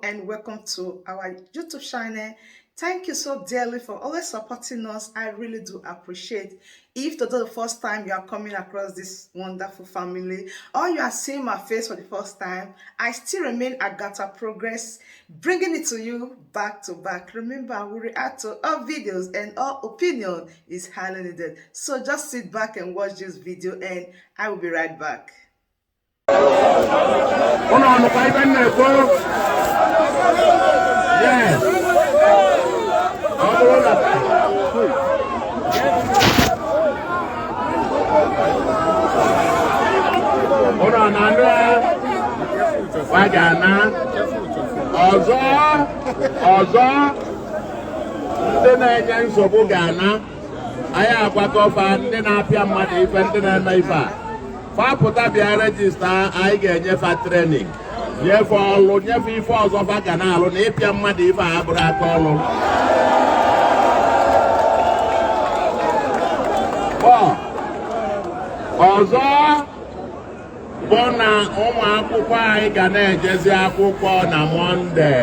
and welcome to our YouTube channel. Thank you so dearly for always supporting us. I really do appreciate. If today the first time you are coming across this wonderful family, or you are seeing my face for the first time, I still remain AGATHA Progress, bringing it to you back to back. Remember, we react to all videos and all opinion is highly needed. So just sit back and watch this video and I will be right back. Yes. Hold on, Anambra. Wagana. Ozo. Ndị na-enye nsogbu Ghana. Anyị agbakọfa ndị na-apịa mmadụ ife ndị na-eme ife a. Fapụta bịa rejista anyị ga-enyefe training. Nyefe ọlụ, nyefe ife ọzọ fa ga na-alụ na ịpịa mmadụ ife a bụrụ aka ọlụ. Ọzọ bụ na ụmụ akwụkwọ anyị ga na-ejezi akwụkwọ na Mọnde.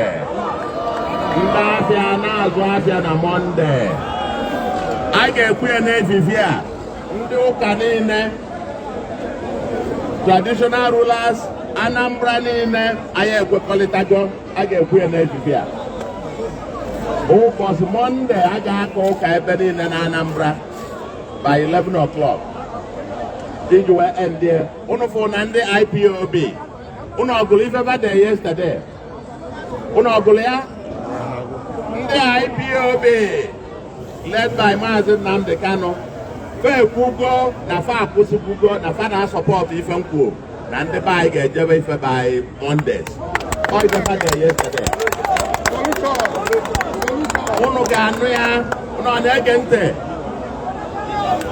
Ndị afịa na-azụ afịa na Mọnde. Anyị ga-ekwu ya n'efifi a, ndị ụka niile, traditional rulers, Anambra niile anyị ekwekọrịtago a ga-ekwu ya n'efifi a. Ụbọchị Mọnde a ga-aka ụka ebe niile na Anambra by 11 o'clock. Did you end there? Uno for Nande IPOB. Uno ọgụlụ ife bade yesterday. Uno ọgụlụ ya? Ndị IPOB led by Maazị Nnamdi Kanu. Fe kwugo na fa akwụsịkwugo na fa na-asọpọt ife nkwuo na ndị be anyị ga-ejebe ife by Mondays. Ọ ife bade yesterday. Unu ga-anụ ya, unu ọ na-ege ntị.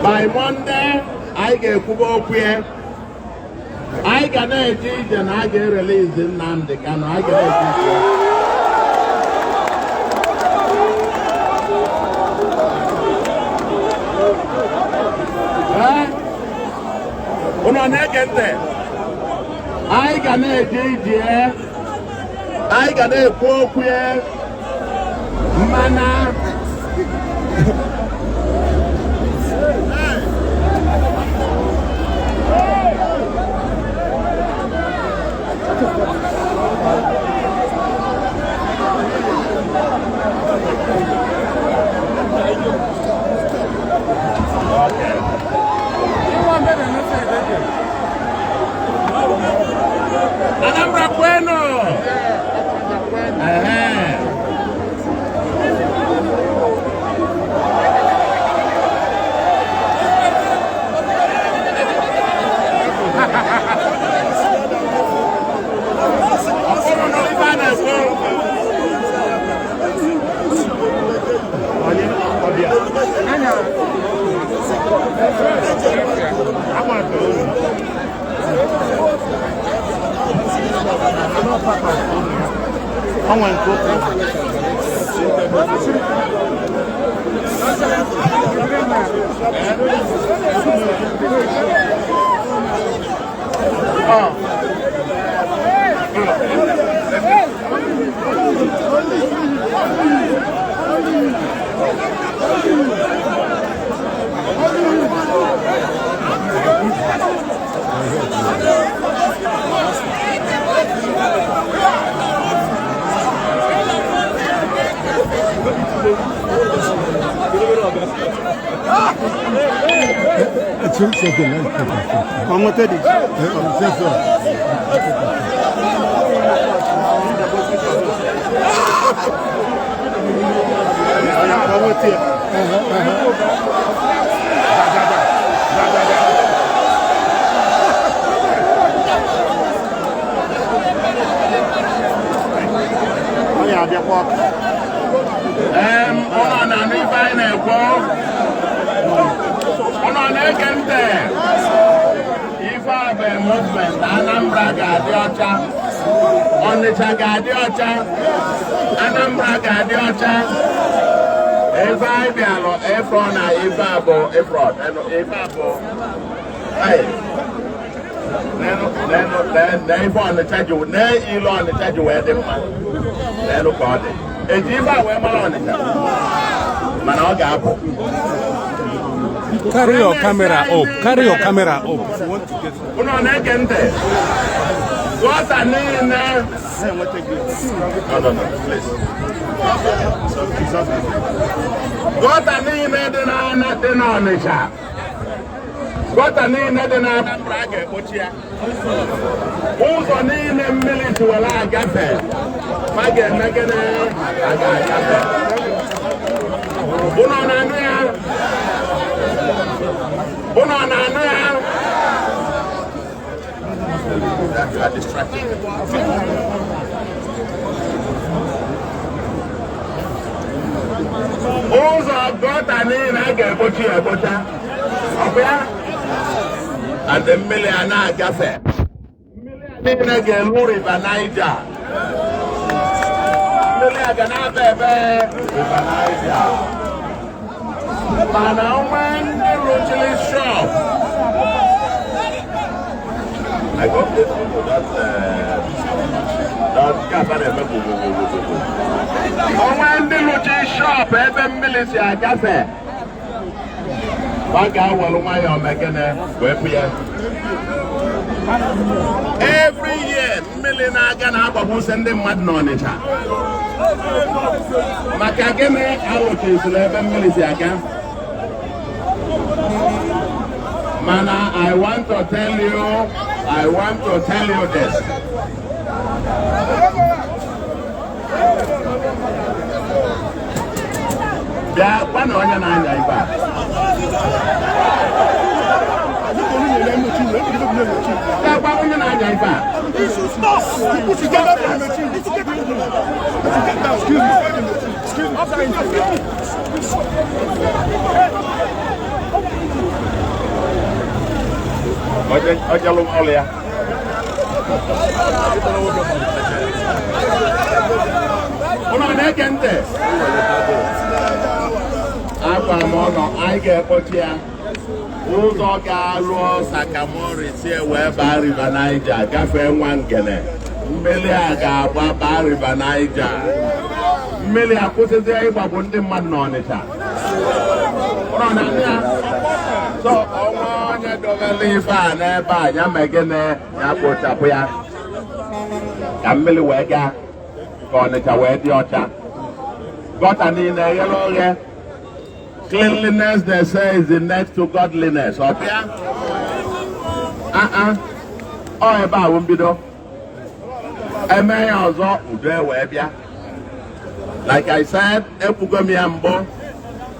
By Monday, anyị ga-ekwuba okwu ya. Anyị ga na-eje ije na a ga-erelease Nnamdi Kanu. Anyị ga na-eje ije. Unu ọ na-ege ntị? Anyị ga na-eje ije. Anyị ga na-ekwu okwu ya. Mana Anambra bueno. Anambra ga-adị ọcha, Ọnịcha ga-adị ọcha, Anambra ga-adị ọcha. Ebe anyị bịalụ Efron na Ife abụọ Efron, Ife abụọ. ife ọnịcha ji ilu ọnịcha ji wee dị mma n'elu ka ọ dị eji ife a wee mara ọnịcha mana ọ ga-apụ. Carry your camera up. Carry your camera up. Unu na-ege ntị. Gọta niile. No, please. Gọta niile dị n'Ọnịcha. Gọta niile dị n'Anambra a ga-ekpochi ya. Ụzọ niile mmiri tiwara agafe. Ma ga-eme gịnị? A ga-agafe. Unu na-anụ ya? Unu na-anụ ya? You are distracted. Ụzọ gọta niile a ga-egbochi egbocha. Ọ bụ ya? And mmiri a na-agafe. Mmiri a niile ga-elu River Niger. Mmiri a ga na-aba ebe River Niger. Mana ndị rụchiri shop. I got this photo that ndị rụchiri shop ebe mmiri si agafe. Ọ ga-awelu nwayọọ megene wee pụ ya. Every year mmiri na-aga na-agbagbusi ndị mmadụ n'Ọnịcha. Maka gịnị arụchisiri ebe mmiri si aga? Mana, I want to tell you this. Bịa gwa na onye na-anya ibe a. Bịa gwa onye na-anya ibe a. Ojalum oleh. Ono na-ege ntị. Agwa m ọnọ anyị ga-ekpochi ya. Ụzọ ga-alụ Sakamori si wee baa River Niger gafee Nwangele. Mmiri a ga-agba baa River Niger. Mmiri akwụsịzi ịgbagbu ndị mmadụ n'Ọnịcha. Ono na-anụ ya. So ọnwa onye dọbele ife a n'ebe a ya megene ya kpochapụ ya ka mmiri wee gaa ka Ọnịcha wee dị ọcha. Gọta niile ghere oghe. Cleanliness, they say, is the next to godliness. Ọ bịa? Ọ ebe a bụ mbido. Eme ya ọzọ udo wee bịa. Like I said, ekwugo m ya mbụ.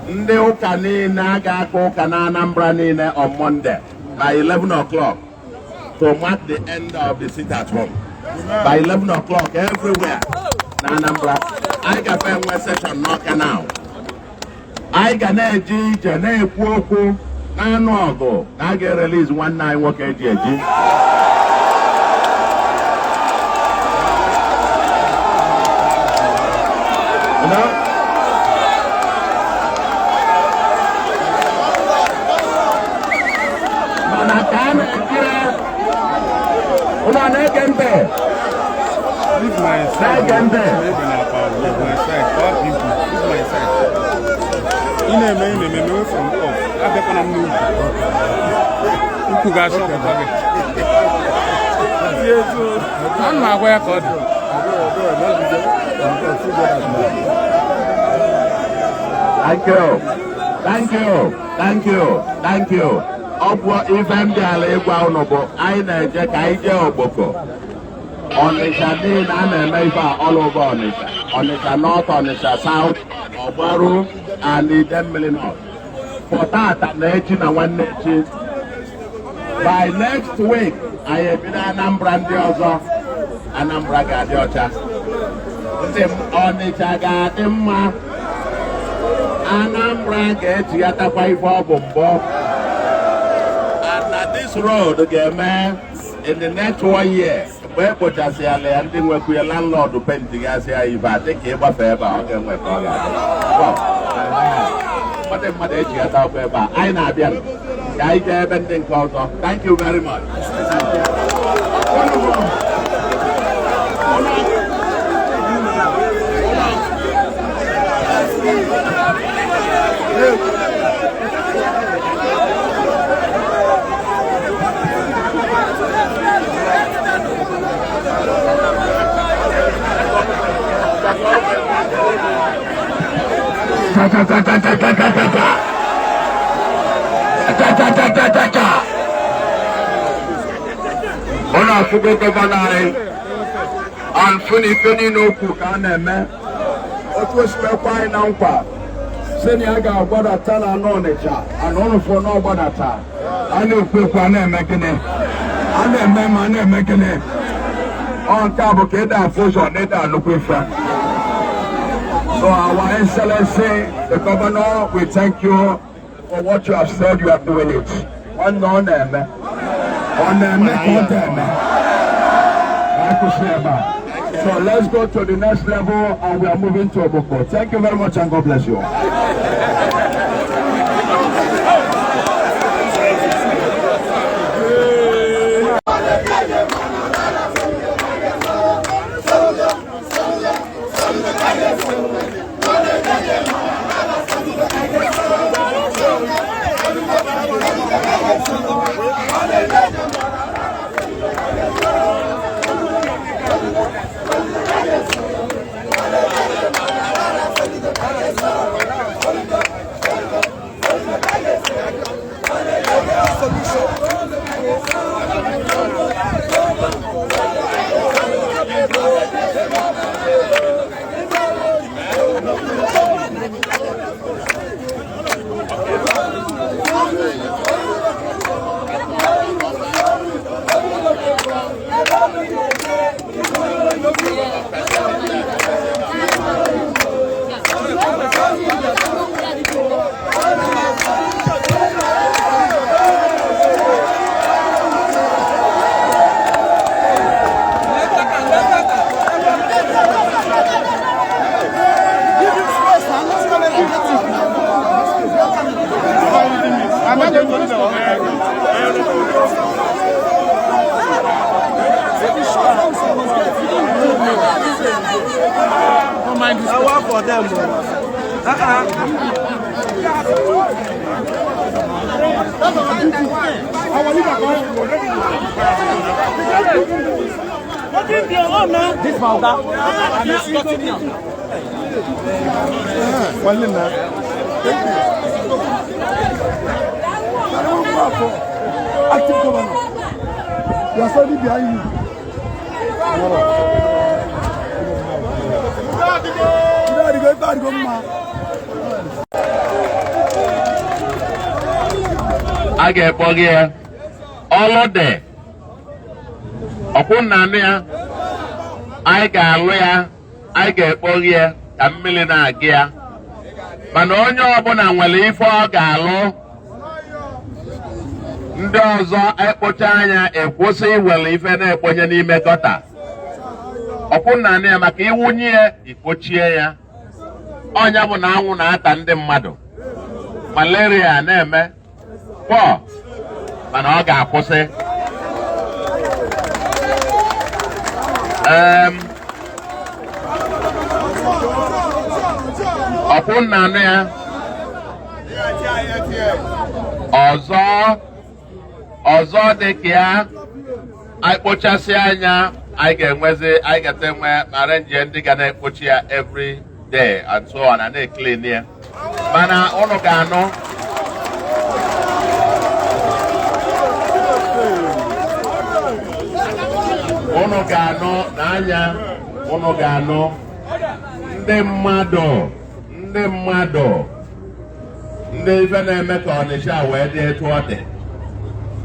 Ndị ụka niile a ga-aka ụka na Anambra niile on Monday by 11 o'clock to mark the end of the sit at home. By 11 o'clock everywhere na Anambra. Anyị gafe enwe session n'Ọka now. Anyị ga na-eji ije na-ekwu okwu na-anụ ọgụ na a ga-erelease nwanne anyị nwoke eji eji. Leave my side. Leave my side. All people. Leave my side. In a man, from off. I bet I'm new. You could go shopping. I'm not where I got. Thank you. Thank you. Thank you. Thank you. Ọgwụ ife ndị ala ịgwa ụnụ bụ anyị na-eje ka anyị jee Ogboko. Ọnịcha niile a na-eme ife a all over Ọnịcha. Ọnịcha North, Ọnịcha South, Ọgbaru, and Idemmili North. For tata na echi na nwanne echi. By next week, anyị ebido Anambra ndị ọzọ. Anambra ga-adị ọcha. Ndị Ọnịcha ga-adị mma. Anambra ga-echighatakwa ife ọ bụ mbọ. This road ga-eme in the next 1 year. Mgbe ekpochasị ala ya ndị nwekwu landlord pentigasị ya ife a dịka ịgbafe ebe a ọ ga-enwe ka ọ ga-adị. Mmadụ ejighata ọkụ ebe a anyị na-abịa. Thank you very much. Ona fugo governor and funny no cook and me. What was my fine now? Seni aga gbada tana no necha and ono for no gbada ta. Anu pe kwa na mekene. Anu mema na mekene. On table ke da fuso ne da no kwefa. So our excellency the governor, we thank you for what you have said. You are doing it. One no name. On so let's go to the next level and we are moving to Oboko. Thank you very much and God bless you all. I work for them, this active governor. You are standing behind you. I get Bogia all of day. Upon Nania, I got lawyer, I get Bogia, a millionaire gear. But on your abona will leave for Gallo. Ndozo ekpochanya ekwusi wele ife na ekponye n'ime gọta. Ọkwụnna na maka iwunye ikpochie ya. Ọnya bụ na anwụ na-ata ndị mmadụ. Malaria na-eme. Pọ mana ọ ga-akwụsị. Ọkwụnna na ọzọ dị ka ya anyị kpochasị anya anyị ga-enwe mara nje ndị ga na-ekpochi ya every day and so on and na-clean ya mana ụnụ ga-anụ n'anya ụnụ ga-anụ ndị mmadụ ndị ife na-eme ka Ọnịsha wee dị etu ọ dị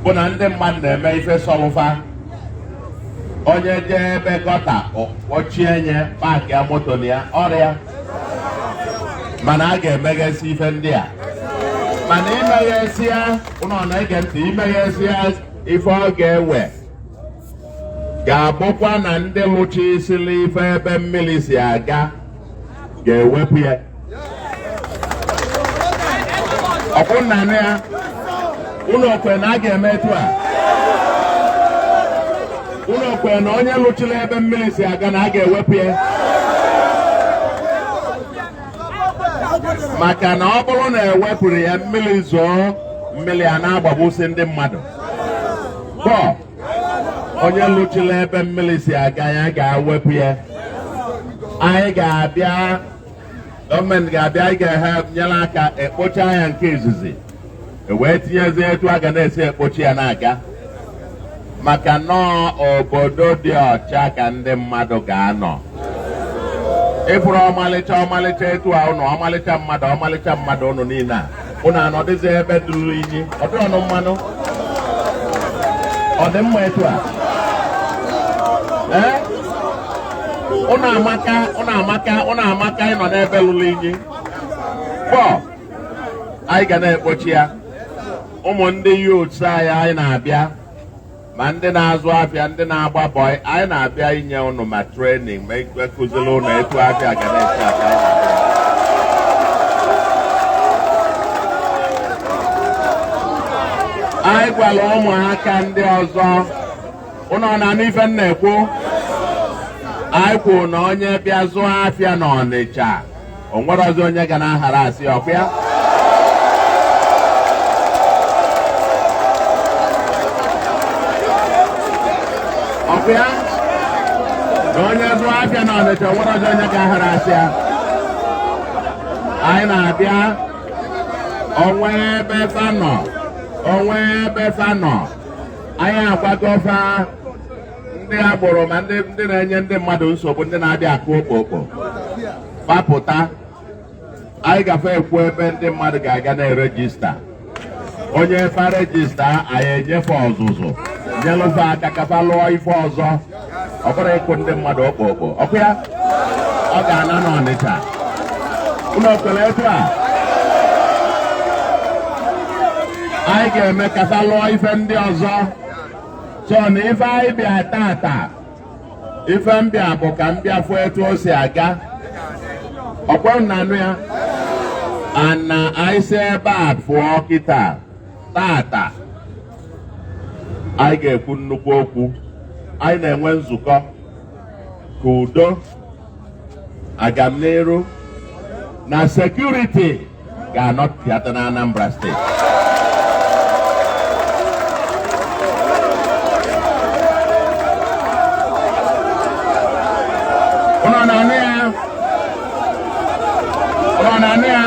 bụ na ndị mmadụ na-eme ife sọlụfa onye jee ebe gọta kpọchie nye paakị ya moto na ya ọrịa mana a ga-emeghesi ife ndị a mana imeghesi ya ụnọ na-ege ntị imeghesi ya ife ọ ga-ewe ga-abụkwa na ndị lụchi isili ife ebe mmiri si aga ga-ewepụ ya ọkwụnna ya unu kwe na a ga-eme etu a unu kwe na onye lụchiri ebe mmiri si aga na a ga-ewepụ ya maka na ọ bụrụ na ewepụrụ ya mmiri zoo mmiri a na-agbagbusi ndị mmadụ onye lụchiri ebe mmiri si aga ya ga-ewepụ ya anyị ga-abịa gọọmenti ga-abịa anyị ga-ehe nyere aka ekpocha ya nke izizi wee tinyezie etu a ga na-esi ekpochi ya na-aga maka nọọ obodo dị ọcha ka ndị mmadụ ga-anọ ịbụrụ ọmalịcha etu a ụnụ ọmalịcha mmadụ ụnụ niile a ụnụ anọdụzi ebe duru inyi ọdụ ọnụ mmanụ ọ dị mma etu a ụnụ amaka ịnọ n'ebe lụrụ inyi anyị ga na-ekpochi ya ụmụ ndị youths anyị na-abịa ma ndị na-azụ afịa ndị na-agba bọị anyị na-abịa inye ụnụ ma training ma ekụziri ụnụ etu afịa ga na-esi aga anyị gwara ụmụaka ndị ọzọ ụnụ na-anụ ife m na-ekwu anyị kwuru na onye bịa zụọ afịa n'Ọnịcha o nwere ọzọ onye ga na-ahara asị ọkwa ya na onye zụọ afịa n'Ọnịcha nwere ọzọ onye ga-ahara asị ya anyị na-abịa onwe ebe fa nọ anyị agwagofa ndị agboro ma ndị na-enye ndị mmadụ nsogbu ndị na-abịa akụ okpokpo gbapụta anyị gafe ekwu ebe ndị mmadụ ga-aga na-erejista onye fa rejista anyị enyefe ọzụzụ nyelụfe aka kafa lụọ ife ọzọ ọ bụrụ ịkụ ndị mmadụ okpokpo ọkụ ya ọ ga-ana n'Ọnịcha ụlọ okele etu a anyị ga-eme kafa lụọ ife ndị ọzọ so na ife anyị bịa tata ife mbịa bụ ka mbịa fụ etu o si aga ọkwa na anụ ya ana anyị si ebe a pụọ kịta tata anyị ga-ekwu nnukwu okwu anyị na-enwe nzukọ ka udo agamniru na sekuriti ga-anọpụta na Anambra steeti ụnọ na-anụ ya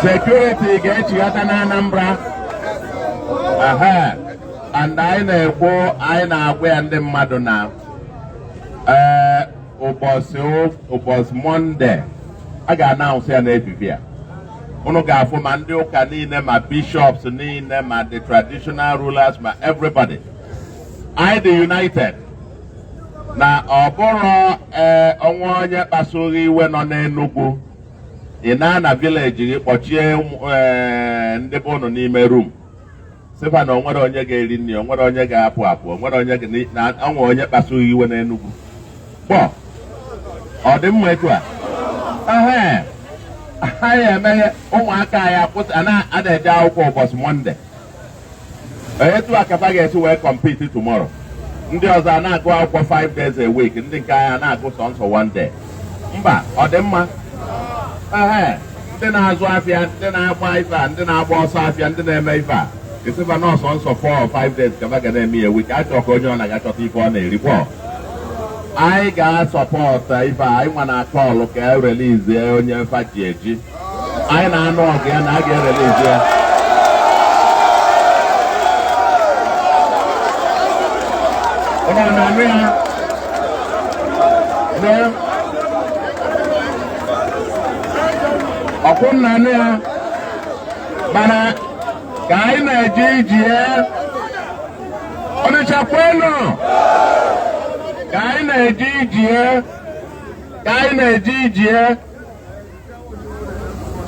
sekuriti ga-echighata na Anambra and anyị na-ekwu anyị na-agwa ya ndị mmadụ na ụbọchị Mọnde a ga-announce ya n'ebibi ya unu ga-afụ ma ndị ụka niile ma bishops niile ma the traditional rulers ma everybody anyị dị united na ọ bụrụ ọnwa onye kpasuru iwe nọ n'Enugu ị na village gị kpọchie ndị bụ unu n'ime room sịfa na onwere onye ga-eri nri onwere onye ga-apụ apụ onwere onye na ọnwa onye kpasuru iwe n'Enugu ọ dị mma etu a anyị emeghe ụmụaka anyị na-eje akwụkwọ ụbọchị Mọnde etu a kafa ga-esi wee compete tomorrow ndị ọzọ a na-agụ akwụkwọ 5 days a week ndị nke anyị na-agụ sọnsọ 1 day mba ọ dị mma ndị na-azụ afịa ndị na-agba ife a ndị na-agba ọsọ afịa ndị na-eme ife a esifa nọọsọ nsọ 4 or 5 days kafa ga na-eme ya week achọ ka onye ọ na-agachọta ife ọ na-eri anyị ga-asọpọta ife anyị nwa na kọlụ ka e relizie onye mfa ji eji anyị na-anụ ọgụ ya na a ga-erelizi ya ụnọ na-anụ ya ọkwụ na-anụ ya mana ka anyị na-eje ije Ọnịcha kwenu ka anyị na-eje ije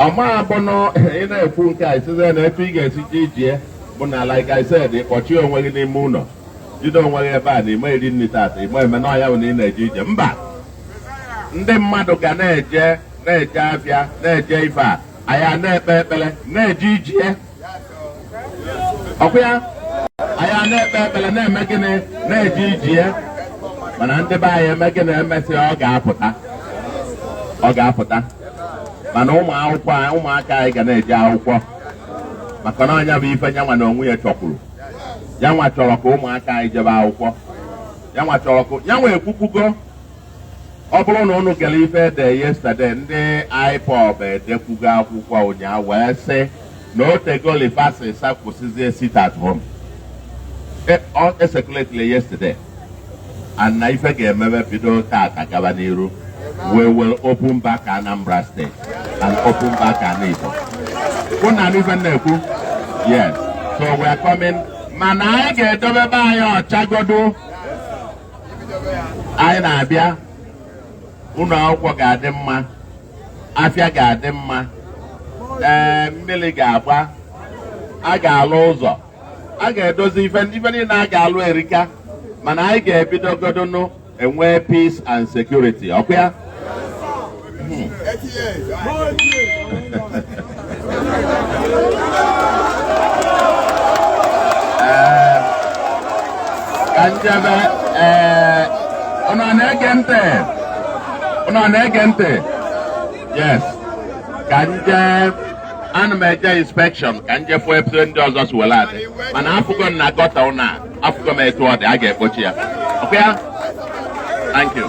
ọma abụnụ ị na-ekwu nke a isize na etu ị ga-esi je ije bụ na like I said ịkpọchie onwe gị n'ime ụlọ jide onwe gị ebe a na ime eri nri tata ime eme na ọya bụ na ị na-eje ije mba ndị mmadụ ga na-eje afịa na-eje ife a aya na-ekpe ekpele na-eje ije ọkwa ya aya na-ekpe ekpele na-eme gịnị na-eje ije mana ndị be anyị eme gịnị emesị ọ ga-apụta mana ụmụaka anyị ga na-eje akwụkwọ maka na ọnya bụ ife nyanwa na onwe ya chọkwuru yanwa chọrọ ka ụmụaka anyị jebe akwụkwọ yanwa chọrọ ka yanwa ekwukwugo ọ bụrụ na unu gere ife ede yesterday ndị IPOB edekwugo akwụkwọ ụnyaahụ wee sị na o tegoli fasisa kwụsịzie sit at home esekuletile yesterday and na ife ga-emebe bido tata gaba n'iru. We will open back Anambra State and open back Anambra. Yes. So we are coming. Mana anyị ga-edobe be anyị ọchagodo. Anyị na-abịa. Ụlọ akwụkwọ ga-adị mma. Afịa ga-adị mma. Mmiri ga-agba. A ga-alụ ụzọ. A ga-edozi ife niile a ga-alụ erika. Mana anyị ga-ebidogodo enwe peace and security. Okay? Kanjebe una negente. Yes. Kanje animated inspection kanje for episode ndị welade. Mana afugo na gota una afugo me to the age kochia. Okay? Thank you.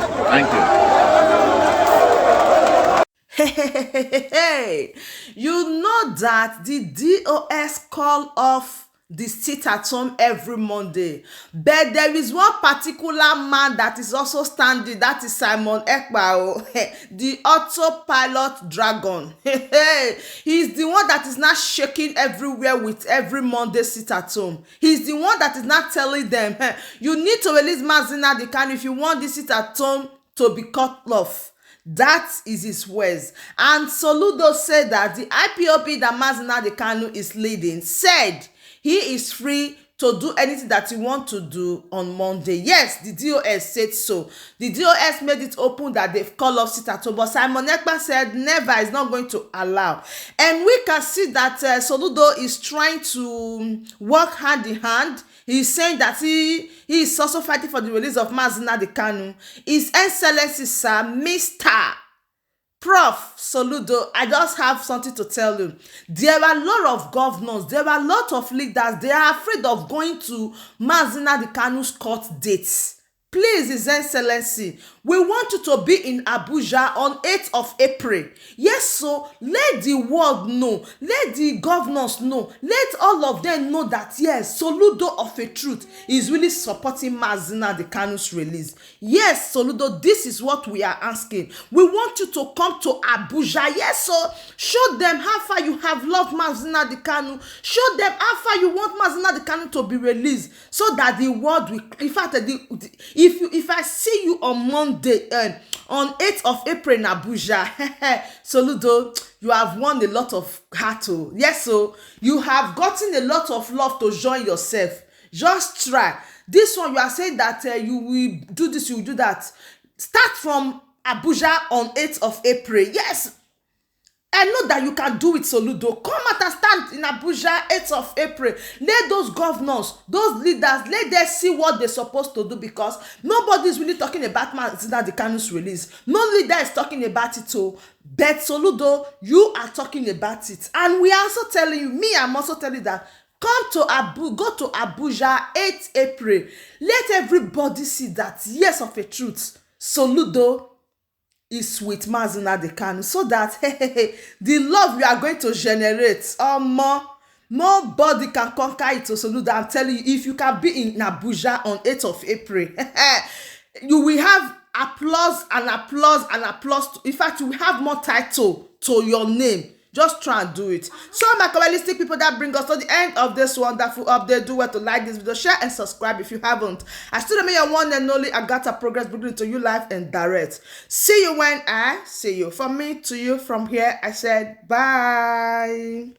Hey, you know that the DOS call off the sit-at-home every Monday, but there is one particular man that is also standing, that is Simon Ekpa, the Autopilot dragon. He's the one that is not shaking everywhere with every Monday sit-at-home. He's the one that is not telling them, hey, you need to release Mazina Dekanu if you want this sit-at-home to be cut off. That is his words. And Soludo said that the IPOB that Mazina Dekanu is leading said he is free to do anything that he wants to do on Monday. Yes, the DOS said so. The DOS made it open that they've called off sit-at-home, but Simon Ekpa said never, is not going to allow. And we can see that Soludo is trying to work hand in hand. He's saying that he is also fighting for the release of Mazina Dekanu. His Excellency, Sir, Mr. Prof. Soludo, I just have something to tell you. There are a lot of governors, there are a lot of leaders, they are afraid of going to Mazina Dekanu's court dates. Please, His Excellency, we want you to be in Abuja on 8th of April. Yes, so let the world know, let the governors know, let all of them know that, yes, Soludo of a truth is really supporting Mazina Dekanu's release. Yes, Soludo, this is what we are asking. We want you to come to Abuja. Yes, so show them how far you have loved Mazina Dekanu. Show them how far you want Mazina Dekanu to be released, so that the world will, in fact, if I see you on Monday, on 8th of April in Abuja, Soludo, you have won a lot of battle. Yes, so you have gotten a lot of love to join yourself. Just try. This one, you are saying that you will do this, you will do that. Start from Abuja on 8th of April. Yes, I know that you can do it, Soludo. Come out and stand in Abuja 8th of April. Let those governors, those leaders, let them see what they're supposed to do, because nobody is really talking about Mazina Dekanu's release. No leader is talking about it too. But Soludo, you are talking about it. And we are also telling you, I'm also telling you that come to go to Abuja 8th April. Let everybody see that, yes, of a truth, Soludo is with Mazina Dekanu, so that the love we are going to generate, nobody can conquer it. Soludo, I'm telling you, if you can be in Abuja on 8th of April, you will have applause and applause and applause. In fact, you will have more title to your name. Just try and do it. So, my capitalistic people, that bring us to the end of this wonderful update. Do well to like this video, share and subscribe if you haven't. I still remain your one and only AGATHA Progress, bringing to you live and direct. See you when I see you. From me to you, from here, I said bye.